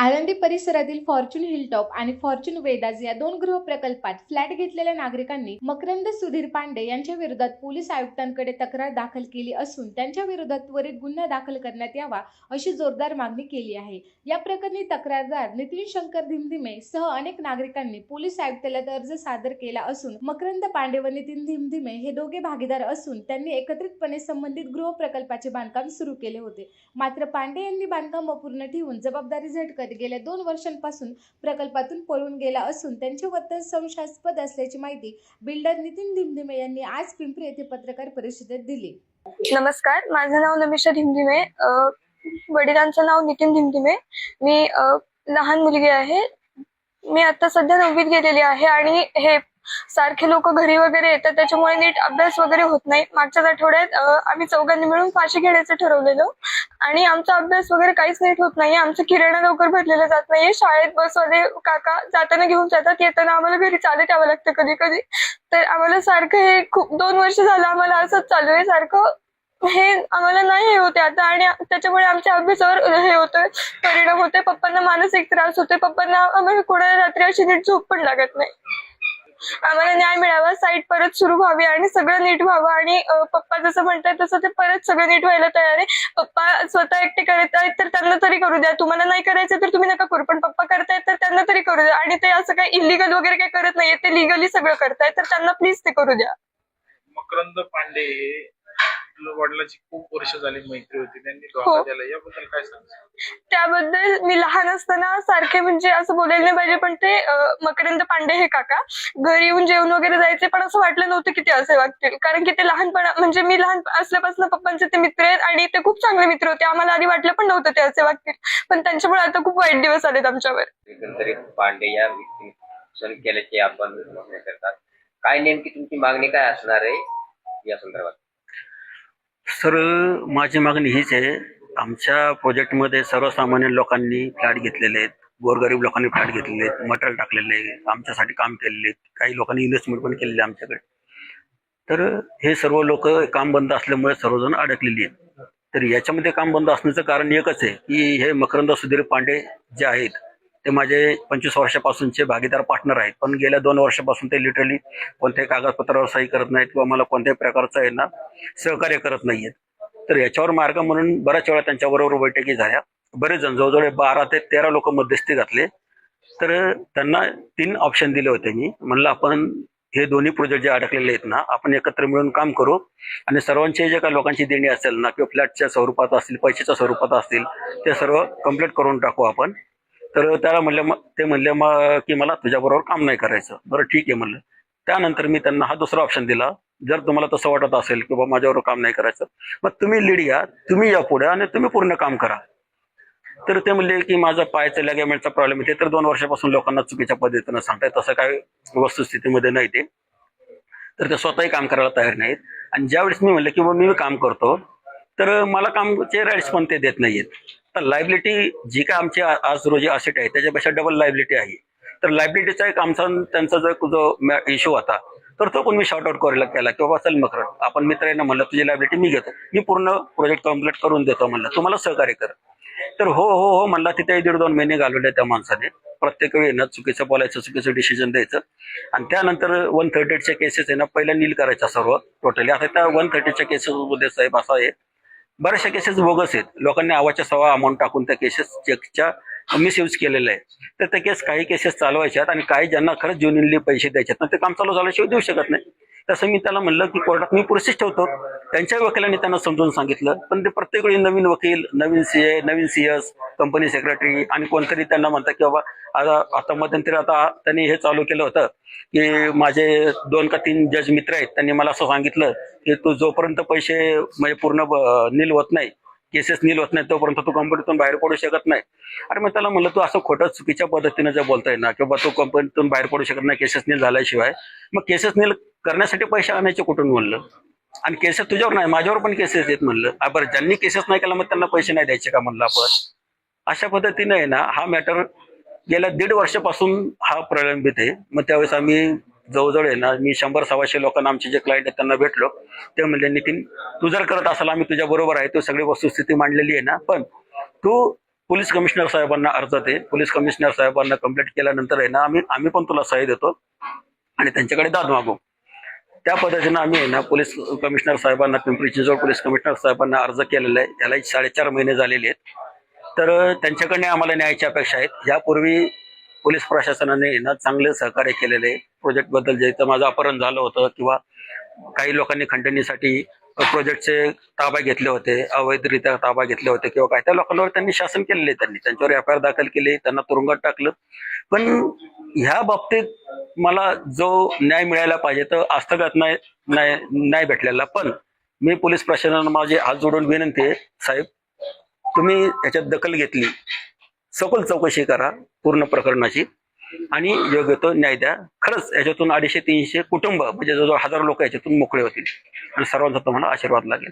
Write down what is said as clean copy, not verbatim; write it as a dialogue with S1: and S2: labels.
S1: आळंदी परिसरातील Fortune hilltop आणि Fortune Vedas या दोन गृहप्रकल्पात फ्लॅट घेतलेल्या नागरिकांनी मकरंद सुधीर पांडे यांच्या विरोधात पोलीस आयुक्तांकडे तक्रार दाखल केली असून त्यांच्या विरोधात त्वरित गुन्हा दाखल करण्यात यावा अशी जोरदार मागणी केली आहे। या प्रकरणी तक्रारदार नितीन शंकर धिमधिमे सह अनेक नागरिकांनी पोलीस आयुक्तालयात अर्ज सादर केला असून मकरंद पांडे व नितीन धिमधिमे हे दोघे भागीदार असून त्यांनी एकत्रितपणे संबंधित गृहप्रकल्पाचे बांधकाम सुरू केले होते। मात्र पांडे यांनी बांधकाम अपूर्ण ठेवून जबाबदारी झटकत गेल्या 2 वर्षांपासून प्रकल्पातून पळून गेला असून त्यांचे वर्तन संशयास्पद असल्याची माहिती बिल्डर नितीन धिमधिमे यांनी आज पिंपरी येथे पत्रकार परिषदेत दिली।
S2: नमस्कार, माझं नाव नमिषा धिमधिमे, वडिलांचं नाव नितीन धिमधिमे। मी लहान मुलगी आहे। मी आता सध्या 9वीत गेलेली आहे आणि हे सारखे लोक घरी वगैरे येतात, त्याच्यामुळे नीट अभ्यास वगैरे होत नाही। मागच्याच आठवड्यात आम्ही चौघांनी मिळून फाशी घेण्याचं ठरवलेलं आणि आमचा अभ्यास वगैरे काहीच नीट होत नाही। आमचं किराणा लवकर भरलेलं जात नाहीये। शाळेत बसवाले काका जाताना घेऊन जातात, येताना आम्हाला घरी चालत यावं लागतं कधी कधी। तर आम्हाला सारखं हे खूप 2 वर्ष झालं आम्हाला असंच चालू आहे। सारखं हे आम्हाला नाही हे होते आता आणि त्याच्यामुळे आमच्या अभ्यासावर हे होतोय, परिणाम होतोय। पप्पांना मानसिक त्रास होतोय। पप्पांना आम्हाला कोणाला रात्री अशी नीट झोप पण लागत नाही। आम्हाला न्याय मिळावा, साईट परत सुरू व्हावी आणि सगळं नीट व्हावं आणि पप्पा जसं म्हणतात तसं ते परत सगळं नीट व्हायला तयार आहे। पप्पा स्वतः एकटे करत आहेत तर त्यांना तरी करू द्या। तुम्हाला नाही करायचं तर तुम्ही नका करू, पण पप्पा करतायत तर त्यांना तरी करू द्या। आणि ते असं काही इलिगल वगैरे काही करत नाहीये, ते लिगली सगळं करतायत, तर त्यांना प्लीज ते करू द्या।
S3: मकरंद पांडे हे वडिलांची खूप वर्ष झाली मैत्री होती, त्यांनी धोका दिला, याबद्दल काय सांगता?
S2: त्याबद्दल मी लहान असताना सारखे म्हणजे असं बोलायला नाही पाहिजे, पण ते मकरंद पांडे हे काका घरी येऊन जेवण वगैरे जायचे, पण असं वाटलं नव्हतं की ते असे वागतील, कारण की ते लहानपणा म्हणजे मी लहान असल्यापासून पप्पांचे ते मित्र आहेत आणि ते खूप चांगले मित्र होते। आम्हाला आधी वाटलं पण नव्हतं ते असे वागतील, पण त्यांच्यामुळे आता खूप वाईट दिवस आलेत आमच्यावर।
S4: एकंदरीत पांडे या व्यक्तीने केल्याचे आपण मागणी करतात, काय नेमकी तुमची मागणी काय असणार आहे या संदर्भात?
S5: सर, माझी मागणी हीच आहे। आमच्या प्रोजेक्टमध्ये सर्वसामान्य लोकांनी फ्लॅट घेतलेले आहेत, गोरगरीब लोकांनी फ्लॅट घेतलेले आहेत, मटेरियल टाकलेले आहे, आमच्यासाठी काम केलेले आहेत, काही लोकांनी इन्व्हेस्टमेंट पण केलेली आहे आमच्याकडे। तर हे सर्व लोक काम बंद असल्यामुळे सर्वजण अडकलेली आहेत। तर याच्यामध्ये काम बंद असण्याचं कारण एकच आहे की हे मकरंद सुधीर पांडे जे आहेत ते माझे 25 वर्षापासूनचे भागीदार पार्टनर आहेत, पण गेल्या 2 वर्षापासून ते लिटरली कोणत्याही कागदपत्रावर सही करत नाहीत किंवा मला कोणत्याही प्रकारचं आहे ना सहकार्य करत नाहीयेत। तर याच्यावर मार्ग म्हणून बऱ्याच वेळा त्यांच्याबरोबर बैठकी झाल्या, बरेच जण जवळजवळ 12 ते 13 लोक मध्यस्थी घातले। तर त्यांना 3 ऑप्शन दिले होते। मी म्हणलं आपण हे दोन्ही प्रोजेक्ट जे अडकलेले आहेत ना, आपण एकत्र मिळून काम करू आणि सर्वांचे जे काही लोकांची देणी असेल ना किंवा फ्लॅटच्या स्वरूपात असतील, पैशाच्या स्वरूपात असतील, ते सर्व कंप्लीट करून टाकू आपण। तर त्याला ते म्हणले की मला तुझ्याबरोबर काम नाही करायचं। बरं ठीक आहे म्हणलं। त्यानंतर मी त्यांना हा दुसरा ऑप्शन दिला, जर तुम्हाला तसं वाटत असेल की बाबा माझ्याबरोबर काम नाही करायचं, मग तुम्ही लीड घ्या, तुम्ही या पुढे आणि तुम्ही पूर्ण काम करा। तर ते म्हणले की माझा पायाचा लिगामेंटचा प्रॉब्लेम आहे, तर 2 वर्षापासून लोकांना चुकीच्या पद्धतीनं सांगताय, तसं काय वस्तुस्थितीमध्ये नाही ते। तर ते स्वतःही काम करायला तयार नाहीत। आणि ज्यावेळेस मी म्हणलं की बाबा मी काम करतो, तर मला कामचे राईट्स पण ते देत नाहीयेत। तर लायबिलिटी जी काय आमची आज रोजी असेट आहे त्याच्यापेक्षा डबल लायबिलिटी आहे। तर लायबिलिटीचा एक आमचा त्यांचा जो इश्यू होता, तर तो पण मी शॉर्ट आउट केला की बाबा चल मकरंद, आपण मित्रांना म्हणलं तुझी लायबिलिटी मी घेतो, मी पूर्ण प्रोजेक्ट कम्प्लीट करून देतो म्हणलं, तुम्हाला सहकार्य कर। तर हो हो हो म्हणला। तिथे 1.5-2 महिने घालवले त्या माणसाने, प्रत्येक वेळी ना चुकीचं बोलायचं, चुकीचं डिसिजन द्यायचं। आणि त्यानंतर 138च्या केसेस आहे ना पहिल्या नील करायच्या सर्व टोटली। आता त्या 130च्या केसेस मध्ये साहेब असा आहे, बऱ्याचशा केसेस बोगस आहेत, लोकांनी आवाच्या सवा अमाऊंट टाकून त्या केसेस चेकच्या मिसयूज केलेलं आहे। तर त्या केस काही केसेस चालवायच्यात आणि काही ज्यांना खरंच ज्युनियनली पैसे द्यायचे ना ते काम चालू झाल्याशिवाय देऊ शकत नाही। तसं मी त्याला म्हणलं की कोर्टात मी प्रोसेस ठेवतो, त्यांच्या वकिलांनी त्यांना समजून सांगितलं, पण ते प्रत्येक वेळी नवीन वकील, नवीन सीए, नवीन सीएस, कंपनी सेक्रेटरी आणि कोणतरी त्यांना म्हणतात की बाबा आता मध्यंतरी आता त्यांनी हे चालू केलं होतं की माझे 2 का 3 जज मित्र आहेत, त्यांनी मला असं सांगितलं की तू जोपर्यंत पैसे म्हणजे पूर्ण नील होत नाही, केसेस नील होत नाही, तोपर्यंत तू कंपनीतून बाहेर पडू शकत नाही। अरे मग त्याला म्हणलं तू असं खोटं चुकीच्या पद्धतीने जे बोलताय ना किंवा तू कंपनीतून बाहेर पडू शकत नाही केसेस नील झाल्याशिवाय, मग केसेस नील करण्यासाठी पैसे आणायचे कुठून म्हणलं? आणि केसेस तुझ्यावर नाही, माझ्यावर पण केसेस आहेत म्हणलं। बरं, ज्यांनी केसेस नाही केला मग त्यांना पैसे नाही द्यायचे का म्हणलं आपण? अशा पद्धतीने आहे ना हा मॅटर गेल्या 1.5 वर्षापासून हा प्रलंबित आहे। मग त्यावेळेस आम्ही जवळजवळ आहे ना, मी 100-125 लोकांना आमचे जे क्लायंट आहेत त्यांना भेटलो। ते म्हणले नितीन तू जर करत असाल आम्ही तुझ्या बरोबर आहे, तू सगळी वस्तुस्थिती मांडलेली आहे ना, पण तू पोलीस कमिशनर साहेबांना अर्ज ते पोलीस कमिशनर साहेबांना कंप्लीट केल्यानंतर आहे ना आम्ही पण तुला सही देतो आणि त्यांच्याकडे दाद मागू. त्या पद्धतीनं आम्ही आहे ना पोलीस कमिशनर साहेबांना, पिंपरी चिंचवड पोलीस कमिशनर साहेबांना अर्ज केलेला आहे. त्याला 4.5 महिने झालेले आहेत. तर त्यांच्याकडे आम्हाला न्यायाची अपेक्षा आहेत. यापूर्वी पोलीस प्रशासनाने ना चांगले सहकार्य केलेले आहे. प्रोजेक्टबद्दल जे इथं माझं अपहरण झालं होतं किंवा काही लोकांनी खंडणीसाठी प्रोजेक्टचे ताबा घेतले होते, अवैधरित्या ताबा घेतले होते किंवा काय, त्या लोकांवर त्यांनी शासन केलेले, त्यांच्यावर FIR दाखल केली, त्यांना तुरुंगात टाकलं. पण ह्या बाबतीत मला जो न्याय मिळायला पाहिजे तर हस्तगत नाही भेटलेला. पण मी पोलीस प्रशासनाला माझे हात जोडून विनंती आहे, साहेब तुम्ही याच्यात दखल घेतली, सखोल चौकशी करा पूर्ण प्रकरणाची आणि योग्य तो न्याय द्या. खरंच याच्यातून 250-300 कुटुंब म्हणजे जवळजवळ 1000 लोक याच्यातून मोकळे होतील आणि सर्वांचा तुम्हाला आशीर्वाद लागेल.